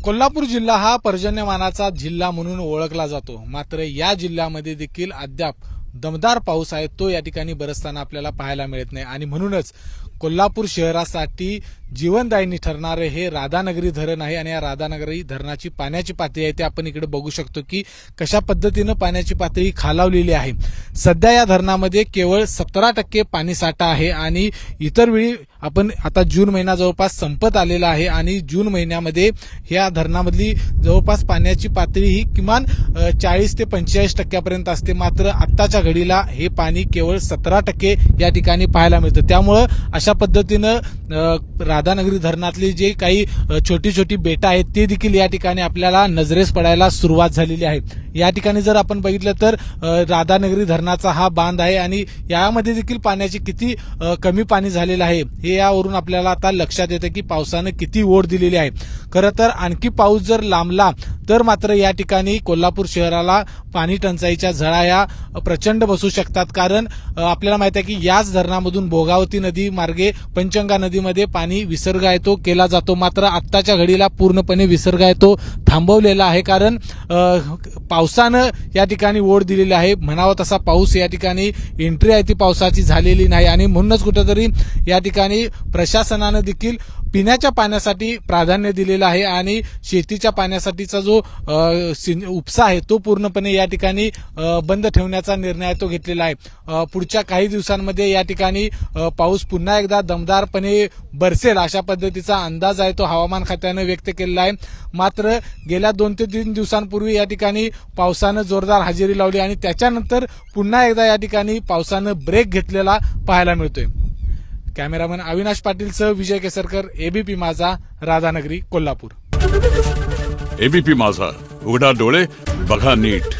कोल्हापूर जिल्हा हा पर्जन्यमानाचा जिल्हा म्हणून ओळखला जातो. मात्र या जिल्ह्यामध्ये देखील अद्याप दमदार पाऊस आहे तो या ठिकाणी बरसताना आपल्याला पाहायला मिळत नाही आणि म्हणूनच कोल्हापूर शहरासाठी जीवनदायिनी ठरणारे हे राधानगरी धरण आहे आणि या राधानगरी धरणाची पाण्याची पातळी आहे ते आपण इकडे बघू शकतो की कशा पद्धतीनं पाण्याची पातळी खालावलेली आहे. सध्या या धरणामध्ये केवळ 17% पाणी साठा आहे आणि इतर वेळी आपण आता जून महिना जवळपास संपत आलेला आहे आणि जून महिन्यामध्ये या धरणामधली जवळपास पाण्याची पातळी ही किमान 40 ते 45% असते. मात्र आत्ताच्या घडीला हे पाणी केवळ 17% या ठिकाणी पाहायला मिळतं. त्यामुळं अशा पद्धतीनं राधानगरी धरणातली जे काही छोटी छोटी बेटा आहेत ते देखील या ठिकाणी आपल्याला नजरेस पडायला सुरुवात झालेली आहे. या ठिकाणी जर आपण बघितलं तर राधानगरी धरणाचा हा बांध आहे आणि यामध्ये देखील पाण्याची किती कमी पाणी झालेलं आहे हे यावरून आपल्याला आता लक्षात येतं की पावसानं किती ओढ दिलेली आहे. खरं तर आणखी पाऊस जर लांबला तर मात्र या ठिकाणी कोल्हापूर शहराला पाणी टंचाईच्या झळा या प्रचंड बसू शकतात. कारण आपल्याला माहिती आहे की याच धरणामधून भोगावती नदी मार्गे पंचगंगा नदीमध्ये पाणी विसर्ग आहे तो केला जातो. मात्र आत्ताच्या घडीला पूर्णपणे विसर्ग आहे तो थांबवलेला आहे कारण पावसानं या ठिकाणी ओढ दिलेली आहे. म्हणावा तसा पाऊस या ठिकाणी एंट्री आहे ती पावसाची झालेली नाही आणि म्हणूनच कुठेतरी या ठिकाणी प्रशासनानं देखील पिण्याच्या पाण्यासाठी प्राधान्य दिलेलं आहे आणि शेतीच्या पाण्यासाठीचा जो उपसा आहे तो पूर्णपणे या ठिकाणी बंद ठेवण्याचा निर्णय तो घेतलेला आहे. पुढच्या काही दिवसांमध्ये या ठिकाणी पाऊस पुन्हा एकदा दमदारपणे बरसेल अशा पद्धतीचा अंदाज आहे तो हवामान खात्यानं व्यक्त केलेला आहे. मात्र गेल्या 2 ते 3 दिवसांपूर्वी या ठिकाणी पावसानं जोरदार हजेरी लावली आणि त्याच्यानंतर पुन्हा एकदा या ठिकाणी पावसानं ब्रेक घेतलेला पाहायला मिळतोय. कॅमेरामन अविनाश पाटीलसह विजय केसरकर, एबीपी माझा, राधानगरी, कोल्हापूर. एबीपी माझा, उघडा डोळे बघा नीट.